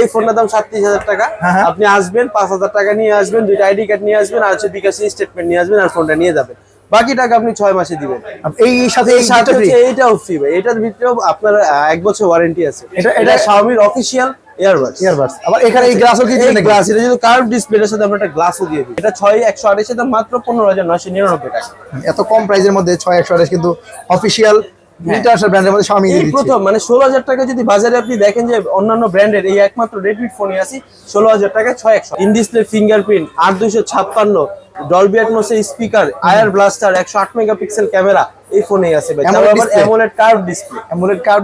এই ফোনটার দাম 37,000 টাকা। আপনি আসবেন 5,000 টাকা নিয়ে আসবেন, দুইটা আইডি কার্ড নিয়ে আসবেন আর হচ্ছে বিকাশ স্টেটমেন্ট নিয়ে আসবেন আর ফোনটা নিয়ে যাবেন। বাকি টাকা আপনি 6 মাসে দিবেন। এই সাথে এইটাও ফ্রি ভাই। এটার ভিতরেও আপনার 1 বছর ওয়ারেন্টি আছে। এটা Xiaomi-র অফিশিয়াল ইয়ারবাডস। আবার এখানে এই গ্লাসও কি দিবেন? গ্লাস, এটা যদি কার্ভ ডিসপ্লের সাথে আমরা একটা গ্লাসও দিয়ে দিই। এটা 6128 এর দাম মাত্র 15,999 টাকা। এত কম প্রাইসের মধ্যে 6128 কিন্তু অফিশিয়াল ইন্টারন্যাশনাল ব্র্যান্ডের মধ্যে Xiaomi দিয়ে দিচ্ছে। প্রথম মানে 16,000 টাকা যদি বাজারে আপনি দেখেন যে অন্যান্য ব্র্যান্ডের এই একমাত্র Redmi ফোনই আছে 16,000 টাকায় 6100। In display fingerprint, 8256 Dolby atoms এর স্পিকার, আয়ার ব্লাস্টার, 108 মেগাপিক্সেল ক্যামেরা এই ফোনেই আছে ভাই। তারপর আবার AMOLED curve display. AMOLED curve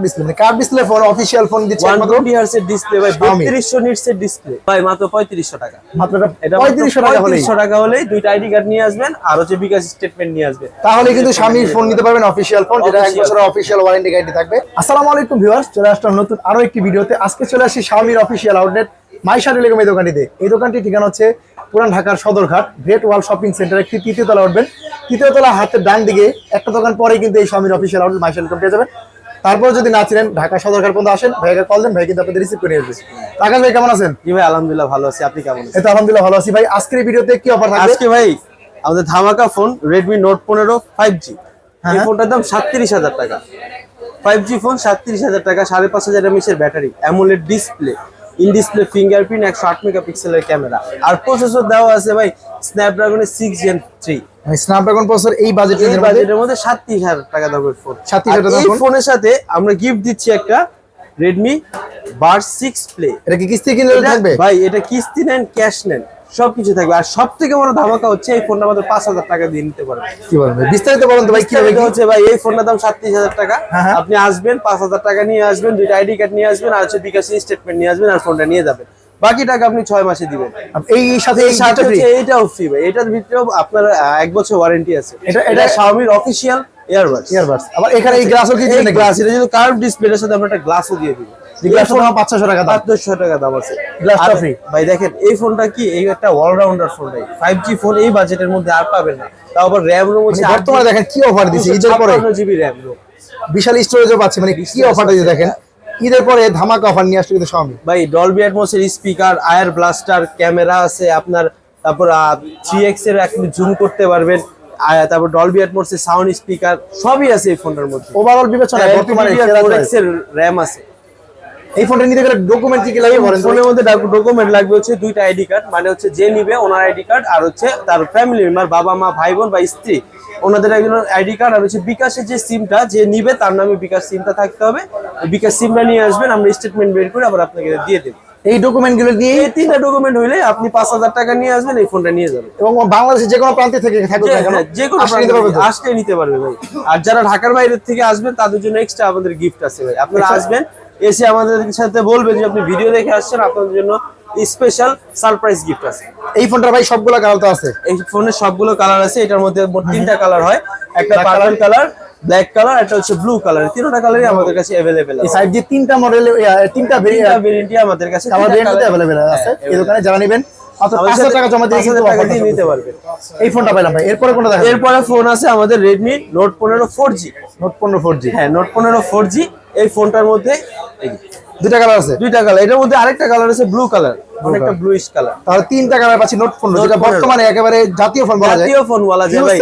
display phone official phone দিচ্ছে 120 হার্টজ এর ডিসপ্লে ভাই, 3200 নিটস এর ডিসপ্লে ভাই, মাত্র 3500 টাকা। মাত্র এটা 3500 টাকা হলেই দুইটা আইডি কার্ড নিয়ে আসবেন আর হচ্ছে বিকাশ স্টেটমেন্ট নিয়ে আসবেন। তাহলে কিন্তু Xiaomi ফোন নিতে পারবেন অফিশিয়াল ফোন, যেটা 1 বছরের অফিশিয়াল ওয়ারেন্টি গ্যারান্টি থাকবে। আসসালামু আলাইকুম ভিউয়ার্স, চলে আসলাম নতুন আরো একটি ভিডিওতে। আজকে চলে আসি Xiaomi-র অফিশিয়াল আউটলেট মাইশা টেলিকম এই দোকানটিতে। এই দোকানটির ঠিকানা হচ্ছে পুরান ঢাকার সদরঘাট গ্রেট ওয়াল শপিং সেন্টার, একটি তৃতীয় তলা উঠবেন। তৃতীয় তলা হাতের ডান দিকে একটা দোকান পরেই কিন্তু এই Xiaomi-র অফিশিয়াল আউটলেট মাইশা টেলিকম পেয়ে যাবেন। তারপর যদি না চিনেন ঢাকা সদরঘাট পর্যন্ত আসেন, ভাইকে কল দেন, ভাই কিন্তু আপনাদের রিসিভ করে নিয়ে আসবে। আকাশ ভাই কেমন আছেন? জি ভাই আলহামদুলিল্লাহ ভালো আছি, আপনি কেমন আছেন? এই তো আলহামদুলিল্লাহ ভালো আছি ভাই। আজকের এই ভিডিওতে কি অফার থাকবে? আজকে ভাই আমাদের ধামাকা ফোন Redmi Note 15 5G। এই ফোনটার দাম 37,000 টাকা। 5G ফোন 37,000 টাকা, 5500 mAh এর battery, AMOLED display, in display fingerprint, 108 মেগাপিক্সেলের ক্যামেরা আর প্রসেসর দেওয়া আছে ভাই স্ন্যাপড্রাগনের 6 Gen 3। স্ন্যাপড্রাগন প্রসেসর এই বাজেটের মধ্যে 37,000 টাকা দামের ফোন। 37,000 টাকা এই ফোনের সাথে আমরা গিফট দিচ্ছি একটা Redmi Buds 6 Play। এটা কি কিস্তি কিনলে থাকবে? ভাই এটা কিস্তি নেন, ক্যাশ নেন, সবকিছু থাকবে। আর সবথেকে বড় ধামাকা হচ্ছে এই ফোনটা আমাদের 5,000 টাকা দিয়ে নিতে পারবেন। কি বলেন ভাই, বিস্তারিত বলেন তো ভাই। কিভাবে হচ্ছে ভাই, এই ফোনটার দাম 37,000 টাকা। আপনি আসবেন 5,000 টাকা নিয়ে আসবেন, দুইটা আইডি কার্ড নিয়ে আসবেন আর হচ্ছে বিকাশ স্টেটমেন্ট নিয়ে আসবেন আর ফোনটা নিয়ে যাবেন। বাকি টাকা আপনি 6 মাসে দিবেন। এই সাথে এইটাও ফ্রি ভাই। এটার ভিতরেও আপনার 1 বছর ওয়ারেন্টি আছে। এটা Xiaomi-র অফিশিয়াল ইয়ারবাডস। আবার এখানে এই গ্লাসও কি দিবেন? গ্লাস, এটা যদি কার্ভ ডিসপ্লের সাথে আমরা একটা গ্লাসও দিয়ে দিব। গ্লাসের দাম 500 টাকা, 500 টাকা দাম আছে। গ্লাসটা ফ্রি ভাই দেখেন এই ফোনটা কি, এই একটা অলরাউন্ডার ফোন ভাই। 5G ফোন এই বাজেটের মধ্যে আর পাবেন না। তাও আবার র‍্যাম রোম হচ্ছে বর্তমানে দেখেন কি অফার দিছে ঈদের পরে, 56GB র‍্যাম রোম, বিশাল স্টোরেজও পাচ্ছে। মানে কি অফারটা দিছে দেখেন, ঈদের পরে ধামাকা অফার নিয়ে আসছে কিন্তু Xiaomi ভাই। ডলবি অ্যাটমস এর স্পিকার, আয়ার ব্লাস্টার ক্যামেরা আছে আপনার, তারপর 3x এর আপনি জুম করতে পারবেন, তারপর ডলবি অ্যাটমস এর সাউন্ড স্পিকার সবই আছে এই ফোনটার মধ্যে। ওভারঅল বিবেচনায় বর্তমানে 4x এর র‍্যাম আছে। এই ফোনটা নিতে গেলে ডকুমেন্ট কি লাগবে বলেন? ফোনের মধ্যে ডকুমেন্ট লাগবে হচ্ছে দুইটা আইডি কার্ড, মানে হচ্ছে যে নিবে ওনার আইডি কার্ড আর হচ্ছে তার ফ্যামিলি মেম্বার, বাবা মা ভাই বোন বা স্ত্রী, ওনাদের একজন আইডি কার্ড আর হচ্ছে বিকাশের যে সিমটা যে নিবে তার নামে বিকাশ সিমটা থাকতে হবে। বিকাশ সিমটা নিয়ে আসবেন, আমরা স্টেটমেন্ট বের করে আবার আপনাকে দিয়ে দেব। এই ডকুমেন্টগুলো দিয়ে এই তিনটা ডকুমেন্ট হইলে আপনি 5,000 টাকা নিয়ে আসবেন, এই ফোনটা নিয়ে যাবেন। এবং বাংলাদেশের যে কোনো প্রান্তে থেকে থাকুক না কেন যে কোনো আসলে নিতে পারবে ভাই। আর যারা ঢাকার বাইরে থেকে আসবেন তাদের জন্য এক্সট্রা আমাদের গিফট আছে ভাই। আপনারা আসবেন, এসে আমাদের সাথে বলবেন যে আপনি ভিডিও দেখে আসছেন, আপনাদের জন্য স্পেশাল সারপ্রাইজ গিফট আছে। এই ফোনটা ভাই সবগুলো কালার তো আছে? এই ফোনের সবগুলো কালার আছে। এটার মধ্যে মোট 3টা কালার হয়, একটা পার্পল কালার, ব্ল্যাক কালার, একটা হচ্ছে ব্লু কালার। তিনটা কালারই আমাদের কাছে अवेलेबल আছে। এই 5G 3টা মডেল, 3টা ভেরিয়েন্টই আমাদের কাছে अवेलेबल আছে। এই দোকানে যারা নেবেন মাত্র 500 টাকা জমা দিয়ে কিন্তু টাকা দিয়ে নিতে পারবেন। এই ফোনটা পাইলাম ভাই। এরপরে কোনটা দেখাবেন? এরপরে ফোন আছে আমাদের Redmi Note 15 4G। Note 15 4G, হ্যাঁ Note 15 4G। এই ফোনটার মধ্যে দুইটা কালার আছে। দুইটা কালার, এটার মধ্যে আরেকটা কালার আছে ব্লু কালার, অনেকটা ব্লুইশ কালার। তাহলে 3টা কালার পাচ্ছি Note 15, যেটা বর্তমানে একেবারে জাতীয় ফোন বলা যায়। জাতীয় ফোন বলা যায় ভাই।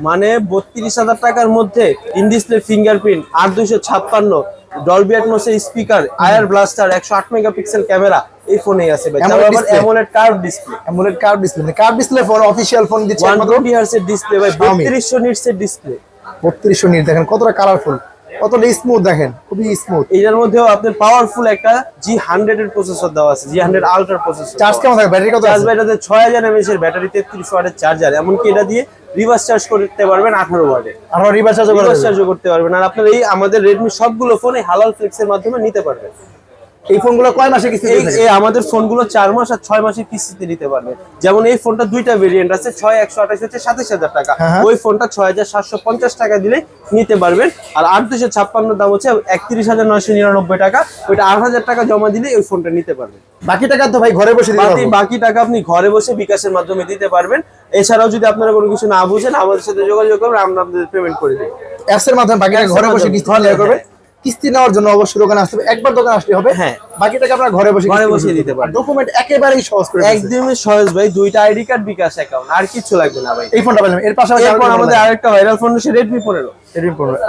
মানে 32,000 টাকার মধ্যে in display fingerprint, 8256 Dolby atoms এর স্পিকার, আয়ার ব্লাস্টার, 108 মেগাপিক্সেল ক্যামেরা এই ফোনেই আছে ভাই। তারপর আবার AMOLED curve display. AMOLED curve display, curve display phone official phone দিচ্ছে 120 হার্টজ এর ডিসপ্লে ভাই, 3200 নিটস এর ডিসপ্লে। 3200 নিট, দেখেন কতটা কালারফুল, কতটা স্মুথ, দেখেন খুবই স্মুথ। এটার মধ্যেও আপনার পাওয়ারফুল একটা G100 এর প্রসেসর দেওয়া আছে, G100 আলট্রা প্রসেসর। চার্জ কেমন থাকে? ব্যাটারি কত? চার্জ ব্যাটারিতে 6000 mAh এর ব্যাটারি, 33 ওয়াটের চার্জার। এমনকি এটা দিয়ে রিভার্স চার্জ করতে পারবেন 18 ওয়াটে। আর রিভার্স চার্জও করতে পারবেন। আর আপনার এই আমাদের Redmi সবগুলো ফোনে হালাল ফ্লেক্স এর মাধ্যমে নিতে পারবেন। এই ফোনগুলো কয় মাসে কিস্তিতে থাকে? এই আমাদের ফোনগুলো 4 মাস আর 6 মাসের কিস্তিতে নিতে পারবেন। যেমন এই ফোনটা দুইটা ভেরিয়েন্ট আছে, 6128 হচ্ছে 27,000 টাকা, ওই ফোনটা 6,750 টাকা দিলে নিতে পারবেন। আর 8256 দাম হচ্ছে 31,999 টাকা, ওইটা 8,000 টাকা জমা দিলে ওই ফোনটা নিতে পারবেন। বাকি টাকা তো ভাই ঘরে বসে দিতে পারবেন। বাকি টাকা আপনি ঘরে বসে বিকাশের মাধ্যমে দিতে পারবেন। এছাড়াও যদি আপনারা কোনো কিছু না বুঝেন আমাদের সাথে যোগাযোগ করবেন, আমরা আপনাদের পেমেন্ট করে দেব অ্যাপস এর মাধ্যমে। বাকি টাকা ঘরে বসে কিস্তি ক্লিয়ার করবেন। কিস্তি নেওয়ার জন্য অবশ্যই দোকানে আসতে হবে, একবার দোকানে আসতে হবে। হ্যাঁ, বাকিটাকে আপনারা ঘরে বসে দিতে পারেন। ডকুমেন্ট একেবারেই সহজ করে দিয়েছে। একদমই সহজ ভাই, দুইটা আইডি কার্ড, বিকাশ অ্যাকাউন্ট, আর কিছু লাগবে না ভাই। এই ফোনটা পেলাম, এর পাশাপাশি এরপর আমাদের আরেকটা ভাইরাল ফোন হচ্ছে Redmi 15।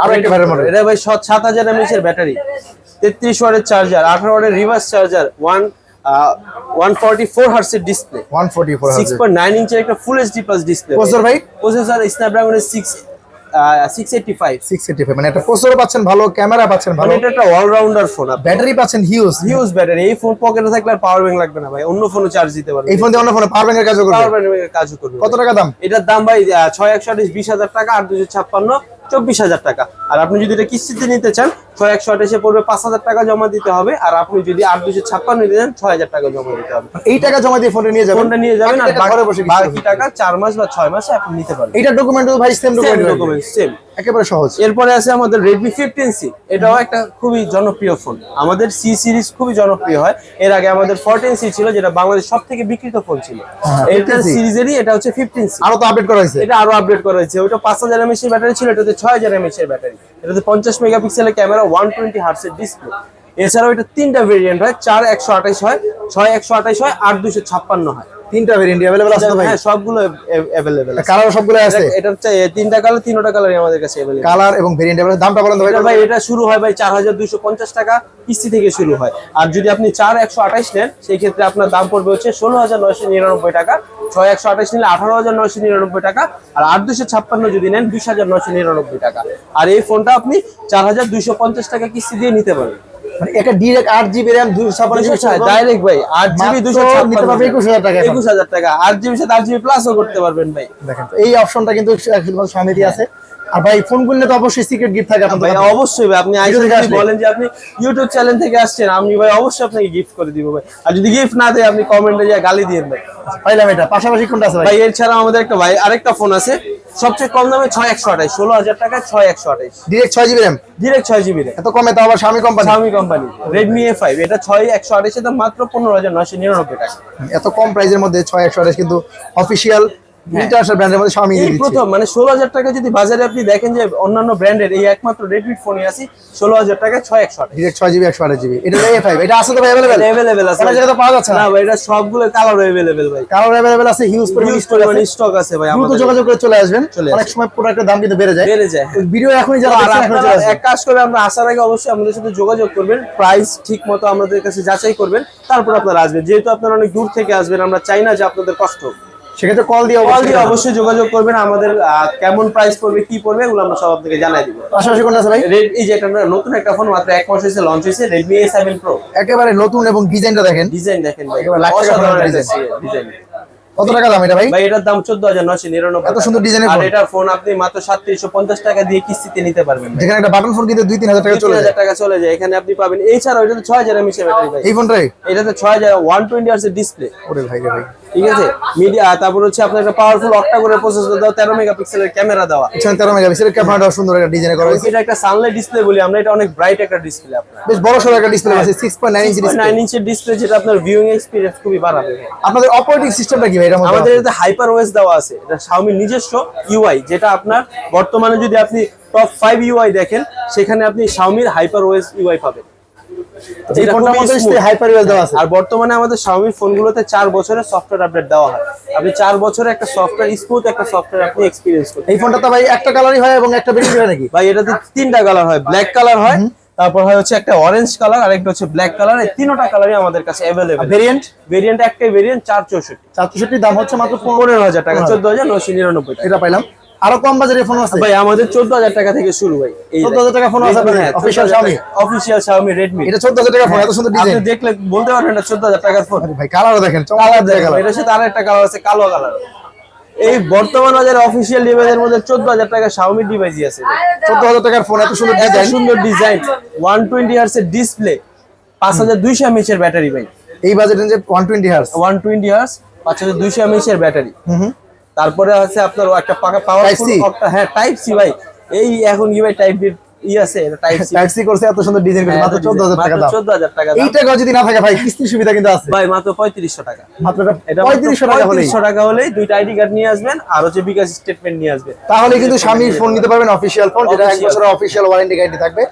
আরো একটা ভাইরাল মডেল। এটা ভাই 7000 mAh এর ব্যাটারি, 33 ওয়াটের চার্জার, 18 ওয়াটের রিভার্স চার্জার, 144 হার্টজের ডিসপ্লে, 144 হার্জ, 6.9 ইঞ্চের একটা full HD plus display. Processor ভাই, প্রসেসর স্ন্যাপড্রাগন 685, মানে একটা প্রসেসর পাচ্ছেন ভালো, ক্যামেরা পাচ্ছেন ভালো, এটা একটা অলরাউন্ডার ফোন। ব্যাটারি পাচ্ছেন হিউজ ব্যাটারি। এই ফোন পকেটে থাকলে আর পাওয়ার ব্যাংক লাগবে না ভাই, অন্য ফোনে চার্জ দিতে পারবে। এই ফোন দিয়ে অন্য ফোনে পাওয়ার ব্যাংকের কাজও করবে, পাওয়ার ব্যাংকের কাজও করবে। কত টাকা দাম? এটার দাম ভাই 6128 20,000 টাকা, আর 256 24,000 টাকা। আর আপনি যদি এটা কিস্তিতে নিতে চান 6128 পড়বে 5,000 টাকা জমা দিতে হবে। আর আপনি যদি 8256 নিতে চান 6,000 টাকা জমা দিতে হবে। এই টাকা জমা দিয়ে ফোনটা নিয়ে যাবেন, ফোনটা নিয়ে যাবেন, আর ঘরে বসে বাকি টাকা 4 মাস বা 6 মাসে আপনি নিতে পারবেন। এটা ডকুমেন্ট ভাই সেম ডকুমেন্ট সেম, একেবারে সহজ। এরপরে আছে আমাদের Redmi 15C। এটাও একটা খুবই জনপ্রিয় ফোন। আমাদের C সিরিজ খুবই জনপ্রিয় হয়। এর আগে আমাদের 14C ছিল, যেটা বাংলাদেশ সবথেকে বিক্রিত ফোন ছিল। এটা সিরিজেরই, এটা হচ্ছে 15C। আরো তো আপডেট করা হয়েছে, এটা আরো আপডেট করা হয়েছে। ওটা 5000 mAh এর ব্যাটারি ছিল, এটাতে 6000 mAh এর ব্যাটারি, এটাতে 50 মেগাপিক্সেলের ক্যামেরা, 120 হার্টজের ডিসপ্লে। এছাড়াও এটা তিনটা ভেরিয়েন্ট হয়, 4128 হয়, 6128 হয়, 8256 হয়। তিনটা ভেরিয়েন্ট अवेलेबल আছে তো ভাই? হ্যাঁ, সবগুলো अवेलेबल আছে। কালার সবগুলো আছে? এটা হচ্ছে তিনটা কালার, তিনটা কালারই আমাদের কাছে अवेलेबल। কালার এবং ভেরিয়েন্ট अवेलेबल। দামটা বলেন তো ভাই। এটা শুরু হয় ভাই 4250 টাকা কিস্তি থেকে শুরু হয়। আর যদি আপনি 4128 নেন, সেই ক্ষেত্রে আপনার দাম পড়বে হচ্ছে 16999 টাকা। 6128 নিলে 18999 টাকা, আর 8256 যদি নেন 20999 টাকা। আর এই ফোনটা আপনি 4250 টাকা কিস্তি দিয়ে নিতে পারবেন। মানে এটা ডাইরেক্ট 8GB RAM 256 ডাইরেক্ট ভাই, 8GB 256 নিতে পারবে 21000 টাকা। 21000 টাকা, 8GB সাথে 8GB প্লাসও করতে পারবেন ভাই। দেখেন তো এই অপশনটা কিন্তু একদম সামনে দিয়ে আছে। আর ভাই ফোন কিনলে তো অবশ্যই সিক্রেট গিফট থাকে আপনাদের। ভাই অবশ্যই ভাই, আপনি আইসা যদি বলেন যে আপনি ইউটিউব চ্যানেল থেকে আসছেন, আমি ভাই অবশ্যই আপনাকে গিফট করে দিব ভাই। আর যদি গিফট না দেয়, আপনি কমেন্টে যা গালি দিয়েন ভাই। পাইলাম এটা। পাশাপাশি কোনটা আছে ভাই? ভাই এছাড়া আমাদের একটা ভাই আরেকটা ফোন আছে, সবচেয়ে কম দামে 6128, 16000 টাকা 6128, direct 6GB RAM, direct 6GB RAM। এত কমে তো আবার Xiaomi কোম্পানি Redmi A5, এটা 6128 এর দাম মাত্র 15999 টাকা। এত কম প্রাইসের মধ্যে 6128 কিন্তু অফিশিয়াল ইন্টারন্যাশনাল ব্র্যান্ডের মধ্যে Xiaomi দিয়ে দিচ্ছে। প্রথম মানে 16000 টাকা যদি বাজারে আপনি দেখেন যে অন্যান্য ব্র্যান্ডের, এই একমাত্র Redmi ফোনই আছে 16000 টাকা 6128, ডাইরেক্ট 6GB 128GB। এটা A5, এটা আছে তো ভাই अवेलेबल? अवेलेबल আছে, এটা জায়গা তো পাওয়া যাচ্ছে না ভাই। এটা সবগুলো কালার अवेलेबल ভাই, কালার अवेलेबल আছে, হিউজ পরিমাণ স্টক আছে ভাই। দ্রুত আমাদের যোগাযোগ করে চলে আসবেন। অনেক সময় প্রোডাক্টের দাম কিন্তু বেড়ে যায়। ভিডিও এখনই যারা দেখছেন এখন চলে আসবেন। এক কাজ করবেন, আমরা আসার আগে অবশ্যই আমাদের সাথে যোগাযোগ করবেন, প্রাইস ঠিক মতো আমাদের কাছে যাচাই করবেন, তারপর আপনারা আসবেন। যেহেতু আপনারা অনেক দূর থেকে আসবেন, আমরা চাই না যে আপনাদের কষ্ট হোক। সেক্ষেত্রে কল দিয়ে অবশ্যই যোগাযোগ করবেন। আমাদের কেমন প্রাইস পড়বে, কি পড়বে, এগুলো আমরা সব আপনাকে জানাই দিব। পাশাপাশি কোনটা আছে ভাই? এই যে একটা নতুন একটা ফোন মাত্র 1 মাস হয়েছে লঞ্চ হয়েছে, Redmi A7 Pro। একেবারে নতুন এবং ডিজাইনটা দেখেন, ডিজাইন দেখেন ভাই, একেবারে লাখ টাকা ডিজাইন। কত টাকা দাম এটা ভাই? ভাই এটার দাম 14999 এত সুন্দর ডিজাইনের আর ফোন। এটা ফোন আপনি মাত্র 3750 টাকা দিয়ে কিস্তিতে নিতে পারবেন। যেখানে একটা বাটন ফোন কিনতে 2-3000 টাকা চলে যায়, 3000 টাকা চলে যায়, এখানে আপনি পাবেন। এছাড়াও এটাতে 6000 mAh এর ব্যাটারি ভাই। এই ফোনটাই এটাতে 6000 120 হার্টজ এর ডিসপ্লে। ওরে ভাই রে ভাই, ঠিক আছে। মিডিয়া, তারপর হচ্ছে আপনার একটা পাওয়ারফুল অক্টা করে প্রসেসর দাও, 13 মেগাপিক্সেলের ক্যামেরা দেওয়া। 13 মেগাপিক্সেলের ক্যামেরাটা সুন্দর একটা ডিজাইন করা হয়েছে। এটা একটা সানলাইট ডিসপ্লে বলি আমরা, এটা অনেক ব্রাইট একটা ডিসপ্লে আপনার। বেশ বড় সরো একটা ডিসপ্লে আছে, 6.9 ইঞ্চি ডিসপ্লে। 9 ইঞ্চের ডিসপ্লে, যেটা আপনার ভিউইং এক্সপেরিয়েন্স খুবই বাড়াবে। আপনাদের অপারেটিং সিস্টেমটা কি ভাই এর মধ্যে? আমাদের এতে হাইপার ওএস দেওয়া আছে, এটা Xiaomi নিজস্ব ইউআই, যেটা আপনার বর্তমানে যদি আপনি টপ 5 ইউআই দেখেন, সেখানে আপনি Xiaomi হাইপার ওএস ইউআই পাবেন। এই ফোনটার মধ্যে হাইপার ওএস দেওয়া আছে। আর বর্তমানে আমাদের Xiaomi ফোনগুলোতে 4 বছরের সফটওয়্যার আপডেট দেওয়া হয়। আপনি 4 বছরের একটা সফটওয়্যার স্মুথ একটা সফটওয়্যার আপনি এক্সপেরিয়েন্স করতে। এই ফোনটা তো ভাই একটা কালারই হয় এবং একটা ভেরিয়েন্ট হয় নাকি ভাই? এটাতে তিনটা কালার হয়, ব্ল্যাক কালার হয়, তারপর হয় হচ্ছে একটা অরেঞ্জ কালার, আর একটা হচ্ছে ব্ল্যাক কালার। এই তিনটা কালারই আমাদের কাছে अवेलेबल। ভেরিয়েন্ট একটাই ভেরিয়েন্ট 464। 464 দাম হচ্ছে মাত্র 15000 টাকা, 14999 টাকা। এটা পাইলাম। আরো কম বাজারের ফোন আছে ভাই? আমাদের 14000 টাকা থেকে শুরু ভাই। 14000 টাকা ফোন আছে আপনাদের official Xiaomi? Official Xiaomi Redmi। এটা 14000 টাকা ফোন, এত সুন্দর ডিজাইন। আপনি দেখলে বলতে পারবেন না 14000 টাকার ফোন। ভাই কালারও দেখেন, চমৎকার কালার। এটার সাথে আরেকটা কালার আছে, কালো কালার। এই বর্তমান বাজারে অফিশিয়াল ডিভাইসের মধ্যে 14000 টাকা Xiaomi ডিভাইসই আছে। 14000 টাকার ফোন, এত সুন্দর ডিজাইন, সুন্দর ডিজাইন, 120 হার্টজ এর ডিসপ্লে, 5200 mAh এর ব্যাটারি ভাই। এই বাজেট রেঞ্জে 120 হার্জ, 120 হার্জ, 5200 mAh এর ব্যাটারি। তারপরে আছে আপনার একটা পাওয়ারফুল একটা, হ্যাঁ টাইপ সি ভাই। এই এখন কি ভাই টাইপ বি আছে, এটা টাইপ সি করছে, এত সুন্দর ডিজাইন করে মাত্র 14000 টাকা দাম। 14000 টাকা দাম। এই টাকা যদি না থাকে ভাই, কিস্তির সুবিধা কিন্তু আছে ভাই, মাত্র 3500 টাকা। মাত্র এটা 3500 টাকা হলেই দুইটা আইডি কার্ড নিয়ে আসবেন, আর হচ্ছে বিকাশ স্টেটমেন্ট নিয়ে আসবেন, তাহলে কিন্তু Xiaomi ফোন নিতে পারবেন অফিশিয়াল ফোন, যেটা 1 বছরের অফিশিয়াল ওয়ারেন্টি গ্যারান্টি থাকবে।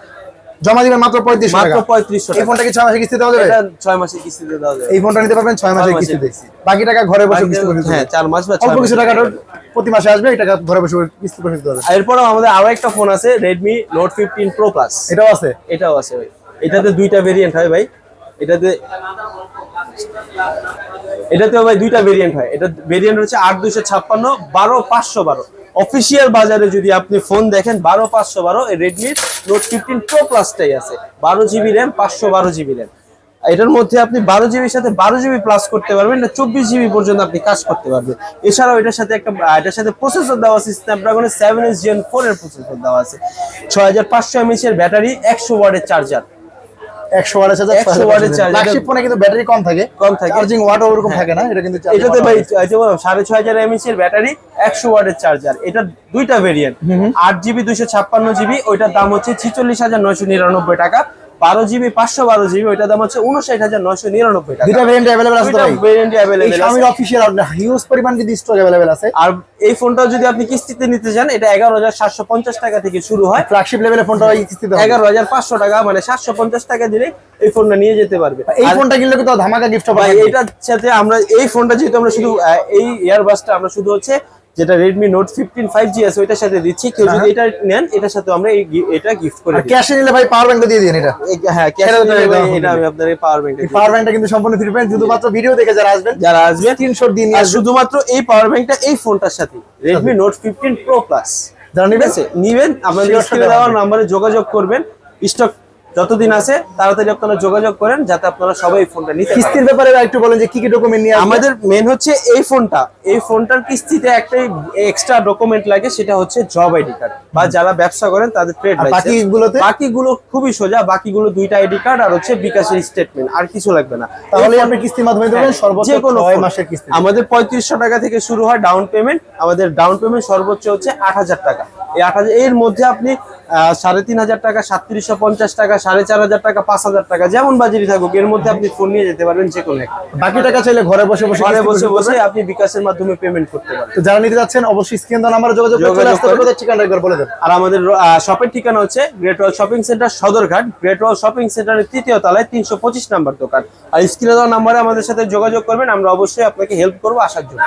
জমা দিবেন মাত্র 3500 মাত্র টাকা। 3500 এই টাকা। ফোনটা কি 6 মাসে কিস্তি দেওয়া যাবে? এটা 6 মাসের কিস্তিতে দেওয়া যাবে। এই ফোনটা নিতে পারবেন 6 মাসের 6 মাসের কিস্তিতে। কিস্তি। বাকি টাকা ঘরে বসে কিস্তি করে দিতে হ্যাঁ, হবে। 4 মাস বা 6 অল্প কিছু মাস। টাকা প্রতি মাসে আসবে, এই টাকা ঘরে বসে কিস্তি করে দিতে হবে। এরপরও আমাদের আরো একটা ফোন আছে Redmi Note 15 Pro Plus। এটাও আছে। এটাও আছে ভাই। এটাতে দুইটা ভেরিয়েন্ট হয় ভাই। এটাতেও ভাই দুইটা ভেরিয়েন্ট হয়। এটা ভেরিয়েন্ট হচ্ছে 8256, 12512। অফিশিয়াল বাজারে যদি আপনি ফোন দেখেন 12512 এই Redmi Note 15 Pro Plus টাই আছে। 12GB RAM, 512GB RAM। এটার মধ্যে আপনি 12GB সাথে 12GB প্লাস করতে পারবেন, না 24GB পর্যন্ত আপনি কাজ করতে পারবেন। এছাড়াও এটার সাথে এটার সাথে প্রসেসর দেওয়া আছে, Snapdragon 7H Gen 4 এর প্রসেসর দেওয়া আছে। 6500 mAh এর ব্যাটারি, 100 ওয়াটের চার্জার। 100 ওয়াটের চার্জার, 100 ওয়াটের চার্জার। ফ্ল্যাগশিপ ফোনে কিন্তু ব্যাটারি কম থাকে, কম থাকে। চার্জিং ওয়াটও ওরকম থাকে না, এটা কিন্তু এটাতে ভাই 6500 mAh এর ব্যাটারি, 100 ওয়াটের চার্জার। এটা দুইটা ভেরিয়েন্ট, 8GB 256GB, ওইটার দাম হচ্ছে 46999 টাকা। 12GB 512GB, ওইটার দাম হচ্ছে 59999 টাকা। দুইটা ভেরিয়েন্ট अवेलेबल আছে তো ভাই? ভেরিয়েন্ট এই अवेलेबल Xiaomi আছে। অফিশিয়াল হিউজ পরিমাণ কিন্তু স্টক अवेलेबल আছে। আর এই ফোনটা যদি আপনি কিস্তিতে নিতে চান, এটা 11750 টাকা থেকে শুরু হয়। ফ্ল্যাগশিপ লেভেলের ফোনটা কিস্তিতে হবে। 11500 টাকা, মানে 750 টাকা দিলে এই ফোনটা নিয়ে যেতে পারবে। এই আর ফোনটা কিনলে কিন্তু ধামাকা গিফট ভাই পাবেন। এটার সাথে আমরা এই ফোনটা যেহেতু আমরা শুধু এই ইয়ারবাসটা আমরা শুধু হচ্ছে যেটা Redmi Note 15 5G আছে ওইটার সাথে দিচ্ছি। কেউ যদি এটা নেন, এটার সাথে আমরা এটা গিফট করে আর দিই। ক্যাশে নিলে ভাই পাওয়ার ব্যাংকটা দিয়ে দিন এটা। হ্যাঁ, ক্যাশ এটা তো একদম এটা আমি আপনাদের পাওয়ার ব্যাংক এই পাওয়ার ব্যাংকটা কিন্তু সম্পূর্ণ ফ্রি পাবেন, শুধুমাত্র ভিডিও দেখে যারা আসবেন যারা আসবে স্ক্রিনশট দিয়ে নিয়ে আর আসবেন। শুধুমাত্র এই পাওয়ার ব্যাংকটা এই ফোনটার সাথে Redmi Note 15 Pro Plus যারা ঠিক নেবেন আছে নিবেন, আপনাদের Sure স্ক্রিনে সাথে দেওয়া হবে। নম্বরে যোগাযোগ করবেন। স্টক যতদিন আছে তাড়াতাড়ি আপনারা যোগাযোগ করেন, যাতে আপনারা সবাই এই ফোনটা নিতে পারেন। কিস্তির ব্যাপারে একটু বলেন যে কি কি ডকুমেন্ট নিয়ে আসবেন। আমাদের মেন হচ্ছে এই ফোনটার কিস্তিতে একটাই এক্সট্রা ডকুমেন্ট লাগে, সেটা হচ্ছে জব আইডি কার্ড, বা যারা ব্যবসা করেন তাদের ট্রেড আর লাইসেন্স। বাকিগুলোতে? বাকিগুলো খুবই সোজা, বাকিগুলো দুইটা আইডি কার্ড আর হচ্ছে বিকাশের স্টেটমেন্ট, আর কিছু লাগবে না। তাহলে আপনি কিস্তির মাধ্যমে দেবেন সর্বোচ্চ যে কোনো 6 ফোন। মাসের কিস্তি। আমাদের 3500 টাকা থেকে শুরু হয় ডাউন পেমেন্ট। আমাদের ডাউন পেমেন্ট সর্বোচ্চ হচ্ছে 8000 টাকা। এই 8000 এর মধ্যে আপনি 3500 টাকা, 3750 টাকা, 4500 টাকা, 5000 টাকা, যেমন বাজারই থাকুক এর মধ্যে আপনি ফোন নিয়ে যেতে পারবেন যে কোনো একটা। বাকি টাকা চাইলে ঘরে বসে বসে ঘরে কিস্তি বসে পরিশোধ বসে করবেন। আপনি বিকাশের মাধ্যমে পেমেন্ট করতে পারবেন। তো যারা নিতে যাচ্ছেন অবশ্যই স্ক্রিন দেওয়া নাম্বারে যোগাযোগ করে চলে যোগাযোগ আসতে হবে। করবেন। ঠিকানা একবার বলে দেন। আর আমাদের শপের ঠিকানা হচ্ছে গ্রেট ওয়াল শপিং সেন্টার, সদরঘাট। গ্রেট ওয়াল শপিং সেন্টারের 3য় তলায় 325 নাম্বার দোকান। আর স্ক্রিনে দেওয়া নাম্বারে আমাদের সাথে যোগাযোগ করবেন, আমরা অবশ্যই আপনাকে হেল্প করবো আসার জন্য।